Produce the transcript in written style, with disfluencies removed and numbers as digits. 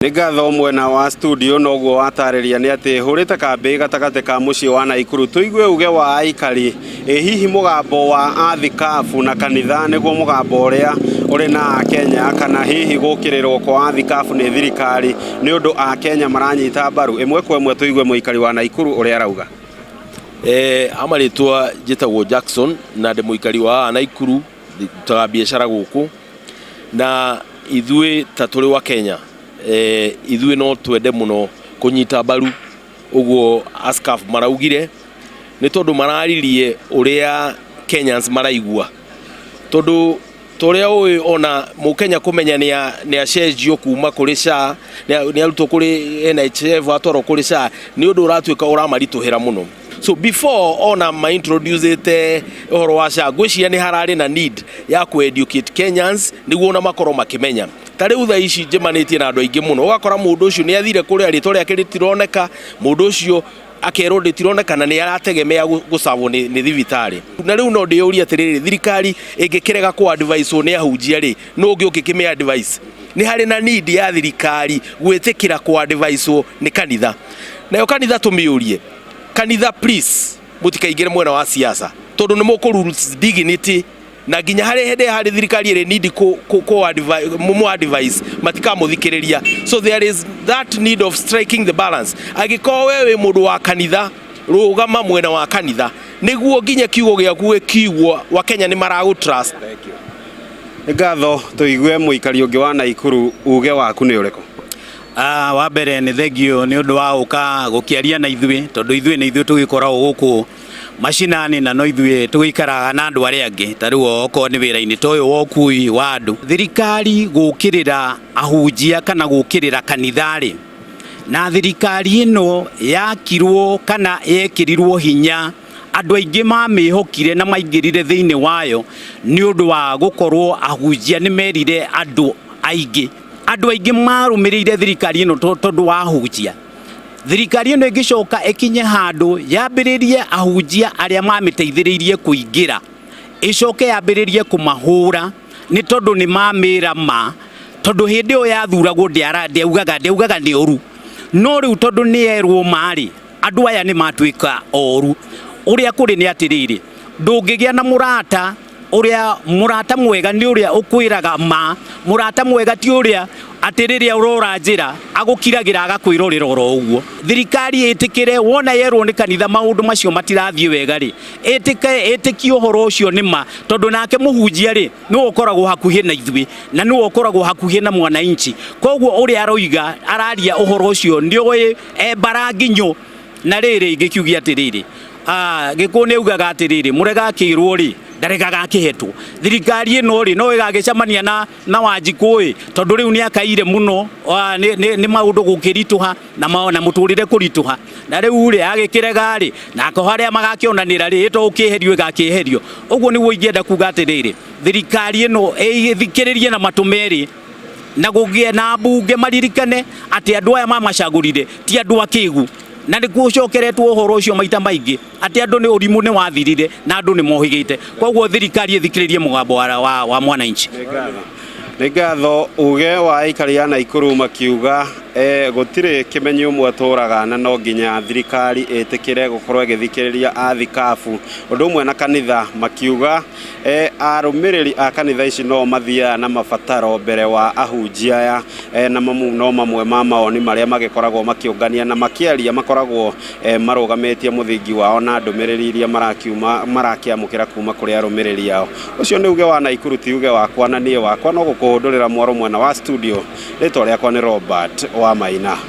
Nĩngatho mwena wa studio noguo watarĩria nĩ atĩ hũrĩte kambĩ gatagatĩ ka mũciĩ wa Nakuru tũigue uge wa aikari hihi mũgambo wa athikabu na kanitha nĩguo mũgambo ũrĩa ũrĩ na Kenya kana hihi gũkĩrĩrwo kwa athikabu nĩ thirikari nĩ ũndũ a Kenya maranyita mbaru ĩmwe kwa ĩmwe tũigue mũikari wa Nakuru ũrĩa arauga. Amaritwa njĩtagwo Jackson na ndĩ mũikari wa Nakuru ta biashara gũkũ na ithuĩ ta tũrĩ wa Kenya ithuĩ no twende mũno kũnyita mbaru ũguo athikabu maraugire nĩ tondũ mararirie ũrĩa Kenyans maraigua tondũ tũrĩa ũĩ ona mũkenya kũmenya nĩ acenjio kuma kũrĩ SHA nĩ arutwo kũrĩ NHF atwarwo kũrĩ SHA nĩ ũndũ ũratuĩka ũramaritũhĩra mũno. So before ona introduce ũhoro wa SHA ngwĩciria nĩ hararĩ na need ya ku-educate Kenyans nĩguo ona makorwo makĩmenya. Tarĩu thaa ici njemanĩtie na andũ aingĩ mũno ũgakora mũndũ ũcio nĩ athire kũrĩa rĩtwa rĩake rĩtironeka mũndũ ũcio akerwo rĩtironeka na nĩ arategemea gũcabwo nĩ thibitarĩ. Na rĩu no ndĩũrie atĩrĩrĩ thirikari ĩngĩkĩrega ku advice nĩ ahunjia rĩ no ũngĩ ũkĩkĩme advice nĩ harĩ na need ya thirikari gwĩtĩkĩra ku advice nĩ kanitha. Nayo kanitha tũmĩũrie kanitha please mũtikaingĩre mwena wa siasa tondũ nĩ mũkũ dignity na nginya harĩ thirikari ĩrĩ need mu advice matikamũthikĩrĩria. So there is that need of striking the balance. Agĩkorwo wewe mũndũ wa kanitha rũgama mwena wa kanitha nĩguo nginya kiugo gĩaku gĩkiguo wa Kenya nĩ maragũtrust. Nĩngatho tũigue mũikari ũngĩ wa Nakuru uge waku nĩ ũrĩkũ? Wa mbere nĩ thengio nĩ ũndũ wa gũka gũkĩaria na ithuĩ tondũ ithuĩ nĩ ithuĩ tũgĩkoragwo gũkũ macinani na no ithuĩ tũgĩikaraga na andũ arĩa angĩ tarĩu okorwo nĩ wĩra-inĩ toyũ wa ũkui wa andũ. Thirikari gũkĩrĩra ahunjia kana gũkĩrĩra kanitha-rĩ na thirikari ĩno yakirwo kana yekĩrirwo hinya andũ aingĩ mamĩhokire na maingĩrire thĩinĩ wayo nĩ ũndũ wa gũkorwo ahunjia nĩ merire andũ aingĩ marũmĩrĩire thirikari ĩno tondũ wa ahunjia. Thirikari ĩno ĩgĩcoka ĩkinye handũ yambĩrĩrie ahunjia arĩa mamĩteithĩrĩirie kũingĩra ĩcoke yambĩrĩrie kũmahũra nĩ tondũ nĩ mamĩra ma tondũ hĩndĩ ĩyo yathuragwo ndĩaugaga nĩ ũru no rĩu tondũ nĩ yerwo marĩ andũ aya nĩ matuĩka oru. Ũrĩa kũrĩ nĩ atĩrĩrĩ ndũngĩgĩa na mũrata ũrĩa mũrata mwega nĩ ũrĩa ũkwĩraga ma mũrata mwega ti ũrĩa atĩrĩrĩa ũrora njĩra agũkiragĩra agakwĩrorera oro ũguo. Thirikari ĩtĩkĩre wona yerwo nĩ kanitha maũndũ macio matirathiĩ wega rĩ ĩtĩkie ũhoro ũcio nĩ ma tondũ nake mũhunjia rĩ nĩ ũkoragwo hakuhĩ na ithuĩ na nĩ ũkoragwo hakuhĩ na mwananchi koguo ũrĩa aroiga araria ũhoro ũcio nĩ ũĩ baranginyo. Na rĩrĩ ngĩkiugia atĩrĩrĩ gĩkũ nĩ ugaga atĩrĩrĩ mũrega kĩrwo rĩ ndaregaga kĩhetwo. Thirikari ĩno rĩ no ĩgagĩcemania na Wanjikũ tondũ rĩu nĩ akaire mũno nĩ maũndũ gũkĩritũha na mũtũrĩre kũritũha na rĩu rĩ agĩkĩrega rĩ nako harĩa magakĩonanĩra rĩ to ũkĩeherio ĩgakĩeherio. Ũguo nĩguo ingĩenda kuga atĩrĩrĩ thirikari ĩno ĩthikĩrĩrie na matũ merĩ na gũgĩe na mbunge maririkane atĩ andũ aya mamacagũrire ti andũ akĩgu na nĩ gũcokeretwo ũhoro ũcio maita maingĩ atĩ andũ nĩ ũrimũ nĩ wathirire na andũ nĩ mohĩgĩte. Koguo thirikari ĩthikĩrĩrie mũgambo wa mwananchi. Nĩngatho uge wa aikari ya Nakuru makiuga gũtirĩ kĩmenyi ũmwe tũraga na no nginya thirikari ĩtĩkĩre gũkorwo ĩgĩthikĩrĩria athikabu ũndũ ũmwe na kanitha makiuga arũmĩrĩri a kanitha ici no mathiaga na mabataro mbere wa ahunjia aya na no mamwe ma maoni marĩa magĩkoragwo makĩũngania na makĩaria makoragwo marũgamĩtie mũthingi wao na ndũmĩrĩri iria marakĩamũkĩra kuma kũrĩ arũmĩrĩri ao. Ũcio nĩ uge wa Nakuru ti uge wakwa na niĩ wakwa no gũkũhũndũrĩra mwaro mwena wa studio rĩtwa rĩakwa nĩ Robert wa Maina.